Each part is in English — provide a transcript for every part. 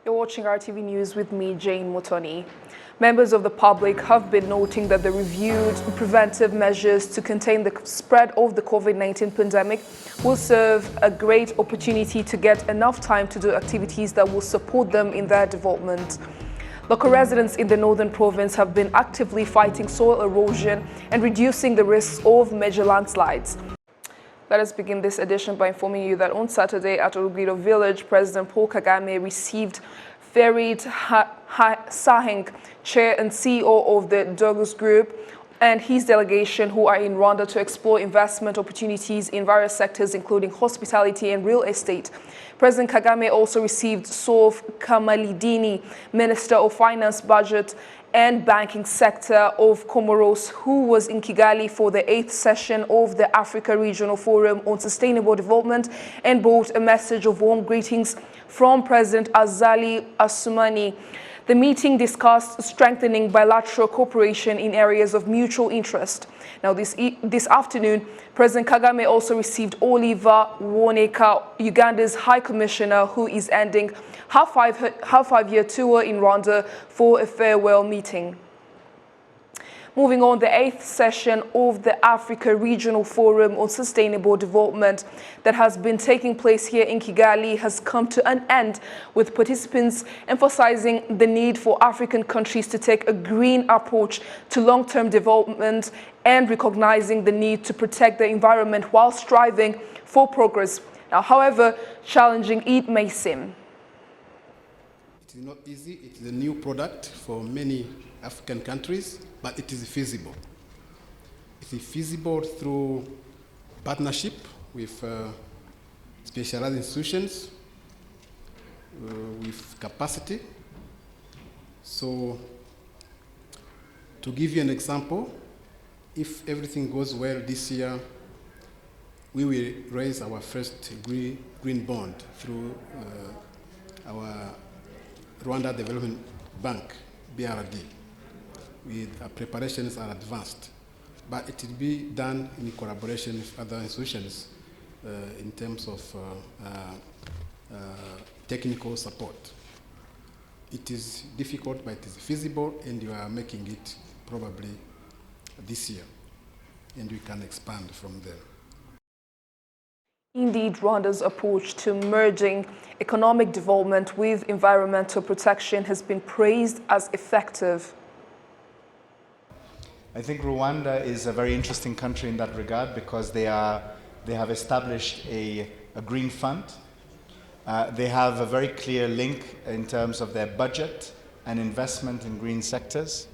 You're watching RTV News with me, Jane Motoni. Members of the public have been noting that the reviewed preventive measures to contain the spread of the COVID-19 pandemic will serve a great opportunity to get enough time to do activities that will support them in their development. Local residents in the northern province have been actively fighting soil erosion and reducing the risks of major landslides. Let us begin this edition by informing you that on Saturday at Urugwiro village, President Paul Kagame received Ferit Sahing, Chair and CEO of the Douglas Group, and his delegation who are in Rwanda to explore investment opportunities in various sectors, including hospitality and real estate. President Kagame also received Sof Kamalidini, Minister of Finance, Budget and Banking Sector of Comoros, who was in Kigali for the 8th session of the Africa Regional Forum on Sustainable Development, and brought a message of warm greetings from President Azali Assoumani. The meeting discussed strengthening bilateral cooperation in areas of mutual interest. Now, this afternoon, President Kagame also received Oliver Woneka, Uganda's High Commissioner, who is ending her five-year tour in Rwanda for a farewell meeting. Moving on, the 8th session of the Africa Regional Forum on Sustainable Development that has been taking place here in Kigali has come to an end, with participants emphasizing the need for African countries to take a green approach to long-term development and recognizing the need to protect the environment while striving for progress. Now, however challenging it may seem. It is not easy. It is a new product for many African countries, but it is feasible. It is feasible through partnership with specialized institutions, with capacity. So, to give you an example, if everything goes well this year, we will raise our first green bond through our Rwanda Development Bank, BRD. Preparations are advanced, but it will be done in collaboration with other institutions in terms of technical support. It is difficult, but it is feasible, and you are making it probably this year, and we can expand from there. Indeed, Rwanda's approach to merging economic development with environmental protection has been praised as effective. I think Rwanda is a very interesting country in that regard because they have established a green fund. They have a very clear link in terms of their budget and investment in green sectors.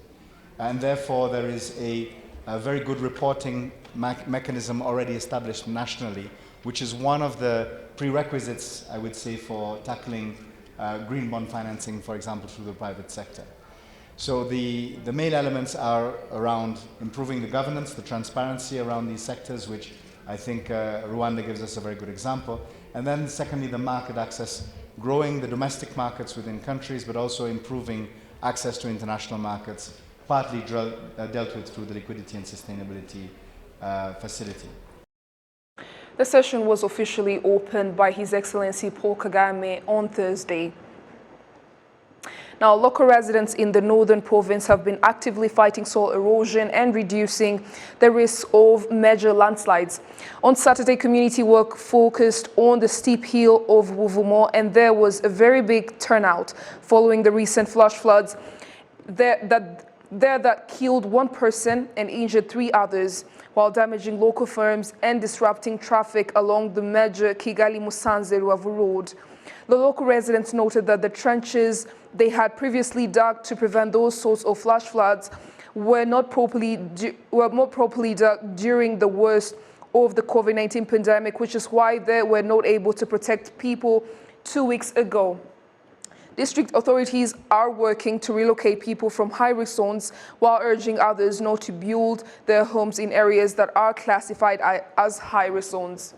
And therefore, there is a very good reporting mechanism already established nationally, which is one of the prerequisites, I would say, for tackling green bond financing, for example, through the private sector. So the main elements are around improving the governance, the transparency around these sectors, which I think Rwanda gives us a very good example. And then secondly, the market access, growing the domestic markets within countries, but also improving access to international markets, partly dealt with through the liquidity and sustainability facility. The session was officially opened by His Excellency Paul Kagame on Thursday. Now, local residents in the northern province have been actively fighting soil erosion and reducing the risk of major landslides. On Saturday, community work focused on the steep hill of Wuvumo, and there was a very big turnout following the recent flash floods that killed one person and injured 3 others, while damaging local firms and disrupting traffic along the major Kigali-Musanze-Ruavu road. The local residents noted that the trenches they had previously dug to prevent those sorts of flash floods were not properly dug during the worst of the COVID-19 pandemic, which is why they were not able to protect people 2 weeks ago. District authorities are working to relocate people from high-risk zones while urging others not to build their homes in areas that are classified as high-risk zones.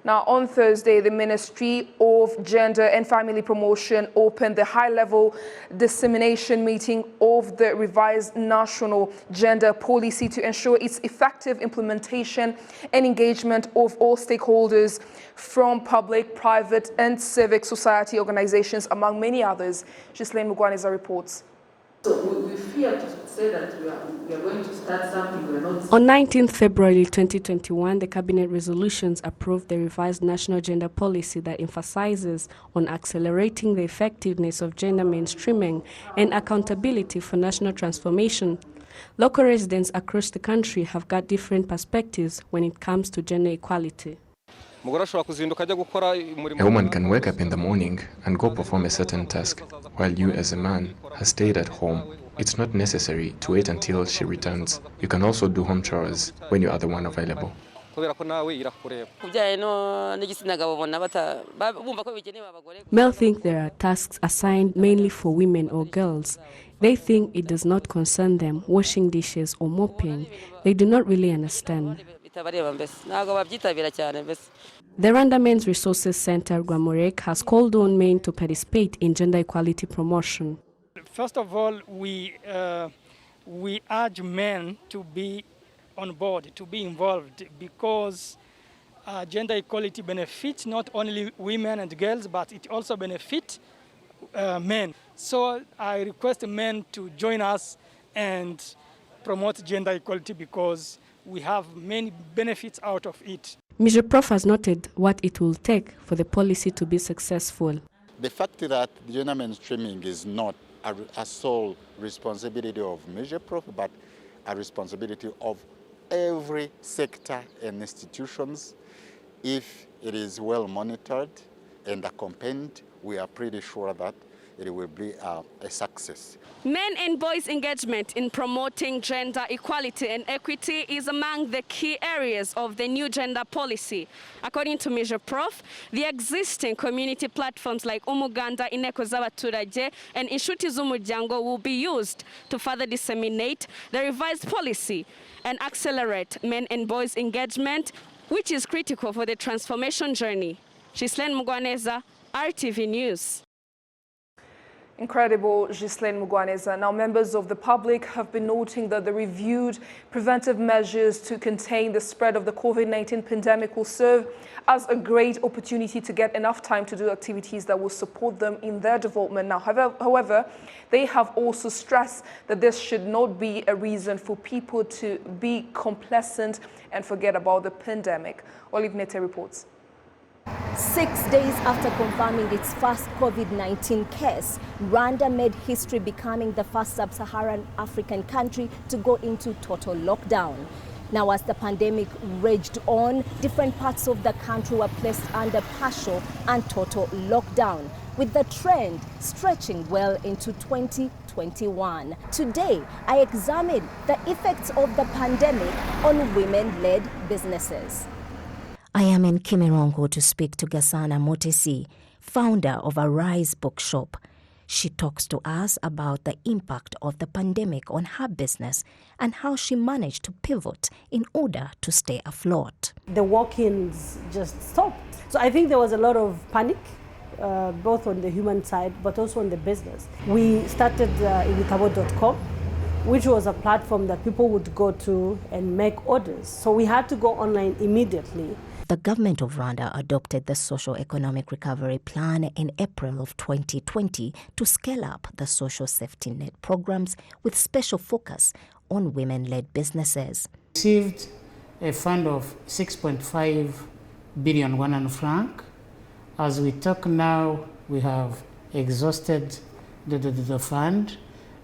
Now, on Thursday, the Ministry of Gender and Family Promotion opened the high-level dissemination meeting of the revised national gender policy to ensure its effective implementation and engagement of all stakeholders from public, private, and civic society organizations, among many others. Ghislaine Mugwaneza reports. So we fear to say that we are going to start something we are not. On 19th February 2021, the Cabinet resolutions approved the revised national gender policy that emphasizes on accelerating the effectiveness of gender mainstreaming and accountability for national transformation. Local residents across the country have got different perspectives when it comes to gender equality. A woman can wake up in the morning and go perform a certain task, while you as a man has stayed at home. It's not necessary to wait until she returns. You can also do home chores when you are the one available. Male think there are tasks assigned mainly for women or girls. They think it does not concern them, washing dishes or mopping. They do not really understand. The Rwanda Men's Resources Center, Rwamurek, has called on men to participate in gender equality promotion. First of all, we urge men to be on board, to be involved, because gender equality benefits not only women and girls, but it also benefits men. So I request men to join us and promote gender equality because we have many benefits out of it. Mr. Prof has noted what it will take for the policy to be successful. The fact that gender mainstreaming is not a sole responsibility of Mr. Prof, but a responsibility of every sector and institutions. If it is well monitored and accompanied, we are pretty sure that it will be a success. Men and boys' engagement in promoting gender equality and equity is among the key areas of the new gender policy. According to Mr. Prof, the existing community platforms like Umuganda, Inteko z'Abaturage, and Inshuti z'Umuryango will be used to further disseminate the revised policy and accelerate men and boys' engagement, which is critical for the transformation journey. Ghislaine Mugwaneza, RTV News. Incredible, Ghislaine Mugwaneza. Now, members of the public have been noting that the reviewed preventive measures to contain the spread of the COVID-19 pandemic will serve as a great opportunity to get enough time to do activities that will support them in their development. Now, however, they have also stressed that this should not be a reason for people to be complacent and forget about the pandemic. Olive Nete reports. 6 days after confirming its first COVID-19 case, Rwanda made history becoming the first sub-Saharan African country to go into total lockdown. Now, as the pandemic raged on, different parts of the country were placed under partial and total lockdown, with the trend stretching well into 2021. Today, I examined the effects of the pandemic on women-led businesses. I am in Kimirongo to speak to Gasana Motesi, founder of Arise Bookshop. She talks to us about the impact of the pandemic on her business and how she managed to pivot in order to stay afloat. The walk-ins just stopped. So I think there was a lot of panic, both on the human side, but also on the business. We started ibitabo.com, which was a platform that people would go to and make orders. So we had to go online immediately. The government of Rwanda adopted the Socio-Economic Recovery Plan in April of 2020 to scale up the social safety net programs with special focus on women-led businesses. Received a fund of 6.5 billion Rwandan franc. As we talk now, we have exhausted the fund.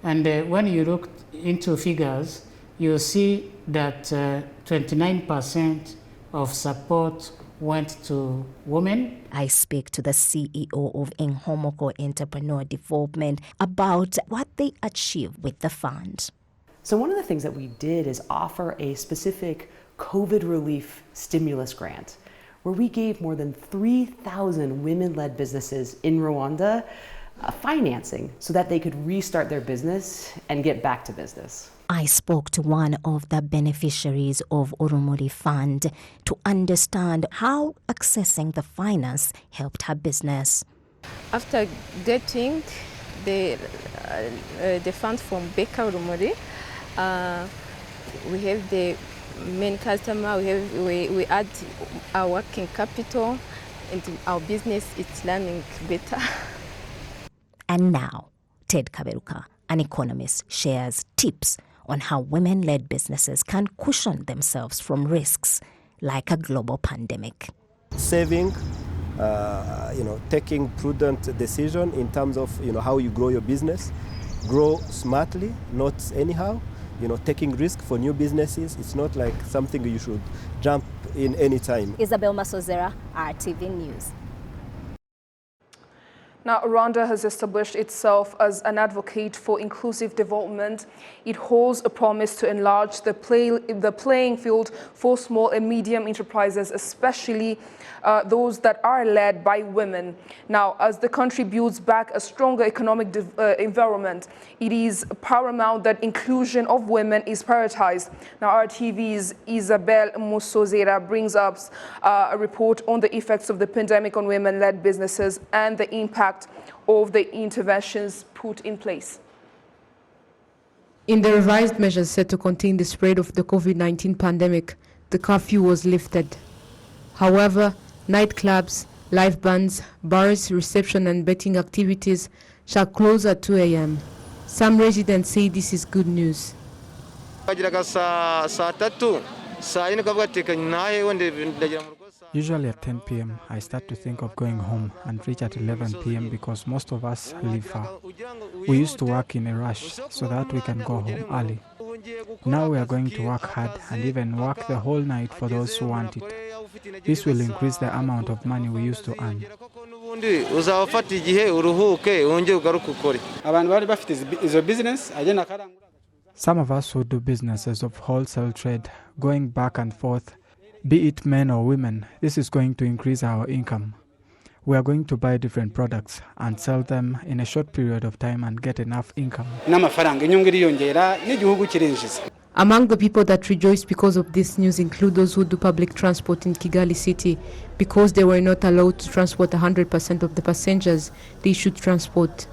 And when you look into figures, you'll see that 29% of support went to women. I speak to the CEO of Inhomoko Entrepreneur Development about what they achieved with the fund. So one of the things that we did is offer a specific COVID relief stimulus grant, where we gave more than 3,000 women-led businesses in Rwanda financing so that they could restart their business and get back to business. I spoke to one of the beneficiaries of Urumuri Fund to understand how accessing the finance helped her business. After getting the fund from Beka Urumuri, we have the main customer, we add our working capital, and our business is running better. And now, Ted Kaberuka, an economist, shares tips on how women-led businesses can cushion themselves from risks like a global pandemic. Saving, taking prudent decision in terms of how you grow your business, grow smartly, not anyhow. Taking risk for new businesses, it's not like something you should jump in any time. Isabel Masozera, RTV News. Now, Rwanda has established itself as an advocate for inclusive development. It holds a promise to enlarge the playing field for small and medium enterprises, especially those that are led by women. Now, as the country builds back a stronger economic environment, it is paramount that inclusion of women is prioritized. Now, RTV's Isabel Musozera brings us a report on the effects of the pandemic on women-led businesses and the impact of the interventions put in place. In the revised measures set to contain the spread of the COVID-19 pandemic, the curfew was lifted. However, nightclubs, live bands, bars, reception and betting activities shall close at 2 a.m. Some residents say this is good news. Usually at 10 p.m. I start to think of going home and reach at 11 p.m. because most of us live far. We used to work in a rush so that we can go home early. Now we are going to work hard and even work the whole night for those who want it. This will increase the amount of money we used to earn. Some of us who do businesses of wholesale trade, going back and forth, be it men or women, this is going to increase our income. We are going to buy different products and sell them in a short period of time and get enough income. Among the people that rejoice because of this news include those who do public transport in Kigali City. Because they were not allowed to transport 100% of the passengers they should transport.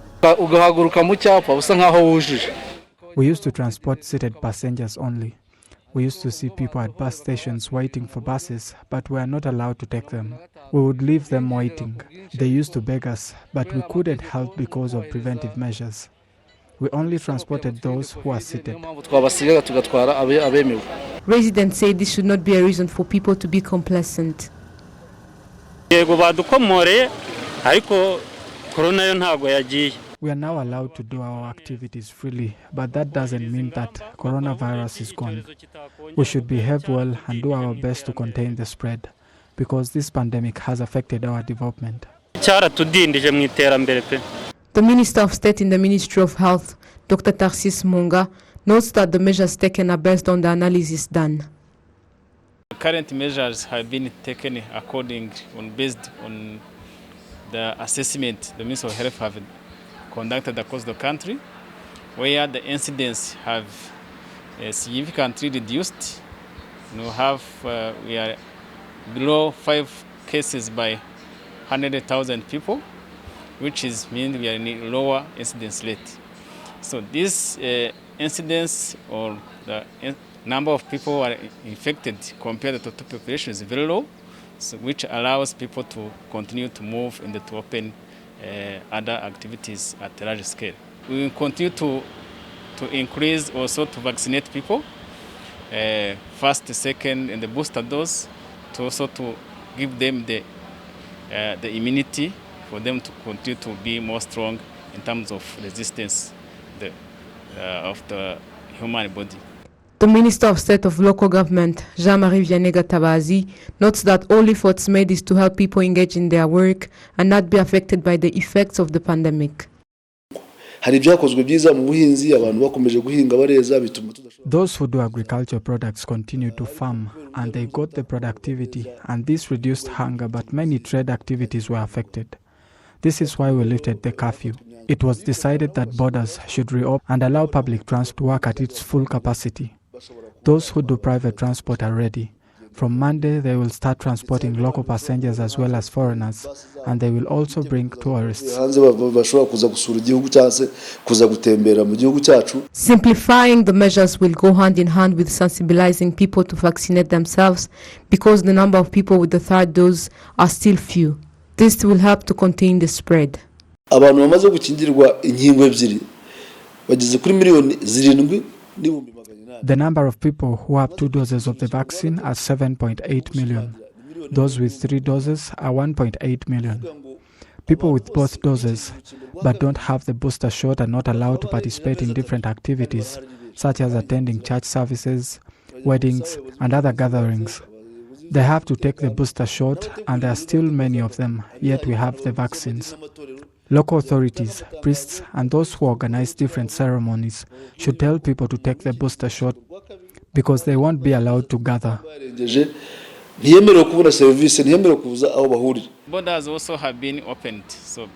We used to transport seated passengers only. We used to see people at bus stations waiting for buses, but we are not allowed to take them. We would leave them waiting. They used to beg us, but we couldn't help because of preventive measures. We only transported those who are seated. Residents say this should not be a reason for people to be complacent. We are now allowed to do our activities freely, but that doesn't mean that coronavirus is gone. We should behave well and do our best to contain the spread, because this pandemic has affected our development. The Minister of State in the Ministry of Health, Dr. Tarsis Munga, notes that the measures taken are based on the analysis done. The current measures have been taken based on the assessment the Ministry of Health have conducted across the country, where the incidents have significantly reduced. We are below 5 cases by 100,000 people, which means we are in a lower incidence rate. So this incidence or the number of people who are infected compared to the total population is very low, so which allows people to continue to move and to open other activities at a large scale. We will continue to increase also to vaccinate people, first, second, and the booster dose, to also to give them the immunity for them to continue to be more strong in terms of resistance of the human body. The Minister of State of Local Government, Jean-Marie Vianney Gatabazi, notes that all efforts made is to help people engage in their work and not be affected by the effects of the pandemic. Those who do agriculture products continue to farm and they got the productivity, and this reduced hunger, but many trade activities were affected. This is why we lifted the curfew. it was decided that borders should reopen and allow public transport to work at its full capacity. Those who do private transport are ready. From Monday, they will start transporting local passengers as well as foreigners, and they will also bring tourists. Simplifying the measures will go hand in hand with sensibilizing people to vaccinate themselves because the number of people with the third dose are still few. This will help to contain the spread. The number of people who have 2 doses of the vaccine are 7.8 million. Those with 3 doses are 1.8 million. People with both doses but don't have the booster shot are not allowed to participate in different activities, such as attending church services, weddings, and other gatherings. They have to take the booster shot, and there are still many of them, yet we have the vaccines. Local authorities, priests, and those who organize different ceremonies should tell people to take the booster shot because they won't be allowed to gather. Borders also have been opened, so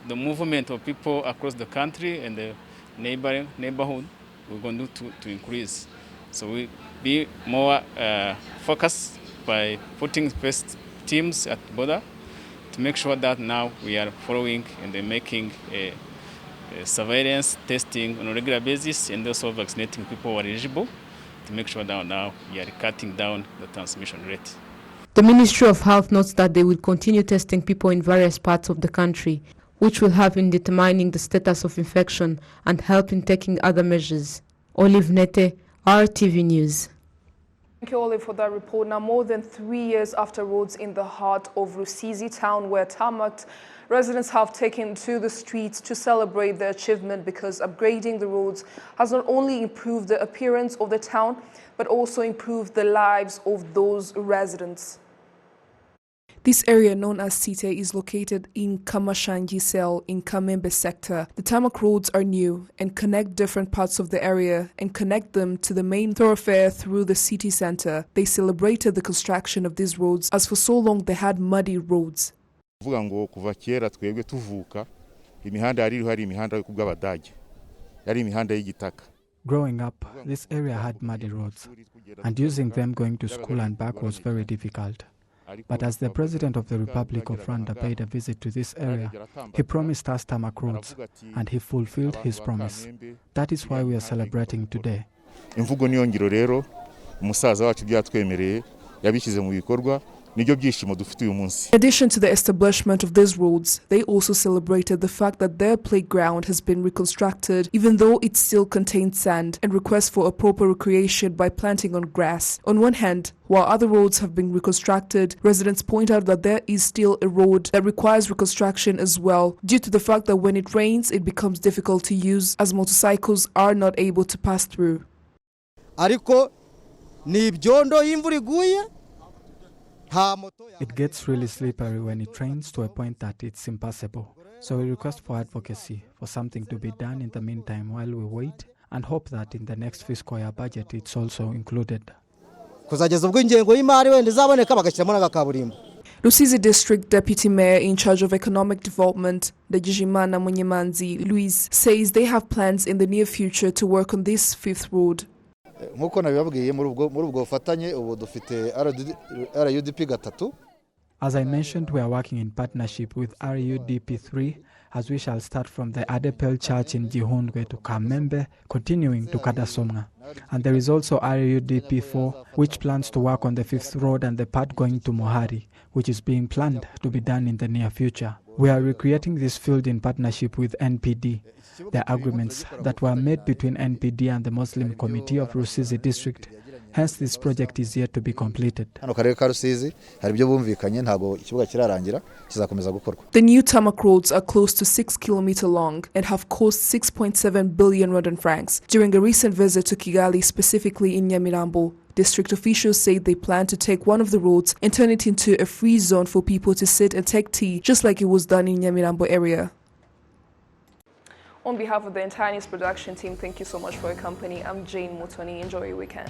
the movement of people across the country and the neighborhood we're going to increase. So we'll be more focused by putting first teams at border to make sure that now we are following and making a surveillance testing on a regular basis and also vaccinating people who are eligible to make sure that now we are cutting down the transmission rate. The Ministry of Health notes that they will continue testing people in various parts of the country, which will help in determining the status of infection and help in taking other measures. Olive Nete, RTV News. Thank you, Olive, for that report. Now, more than 3 years after roads in the heart of Rusizi town were tarmacked, residents have taken to the streets to celebrate their achievement because upgrading the roads has not only improved the appearance of the town, but also improved the lives of those residents. This area, known as Site, is located in Kamashangi Cell in Kamembe sector. The tarmac roads are new and connect different parts of the area and connect them to the main thoroughfare through the city center. They celebrated the construction of these roads as for so long they had muddy roads. Kuva kera twebwe tuvuka imihanda yari hari imihanda yo kubw'abadage yari imihanda y'igitaka. Growing up, this area had muddy roads, and using them going to school and back was very difficult. But as the President of the Republic of Rwanda paid a visit to this area, he promised us tarmac roads, and he fulfilled his promise. That is why we are celebrating today. Imvugo niyo ngiro rero umusaza wacu byatwemereye yabishyize mu bikorwa. In addition to the establishment of these roads, they also celebrated the fact that their playground has been reconstructed, even though it still contains sand, and request for a proper recreation by planting on grass. On one hand, while other roads have been reconstructed, residents point out that there is still a road that requires reconstruction as well, due to the fact that when it rains, it becomes difficult to use as motorcycles are not able to pass through. It gets really slippery when it rains to a point that it's impassable. So we request for advocacy for something to be done in the meantime while we wait and hope that in the next fiscal year budget it's also included. Rusizi District Deputy Mayor in charge of Economic Development, Ndagijimana Munyemanzi Louise, says they have plans in the near future to work on this fifth road. As I mentioned, we are working in partnership with RUDP3 as we shall start from the Adepel Church in Gihundwe to Kamembe, continuing to Kadasomga. And there is also RUDP4, which plans to work on the fifth road and the part going to Mohari, which is being planned to be done in the near future. We are recreating this field in partnership with NPD. The agreements that were made between NPD and the Muslim Committee of Rusizi District. Hence, this project is yet to be completed. The new tarmac roads are close to 6 kilometers long and have cost 6.7 billion Rwandan francs. During a recent visit to Kigali, specifically in Nyamirambo, district officials say they plan to take one of the roads and turn it into a free zone for people to sit and take tea, just like it was done in Nyamirambo area. On behalf of the entire news production team, thank you so much for your company. I'm Jane Mutoni. Enjoy your weekend.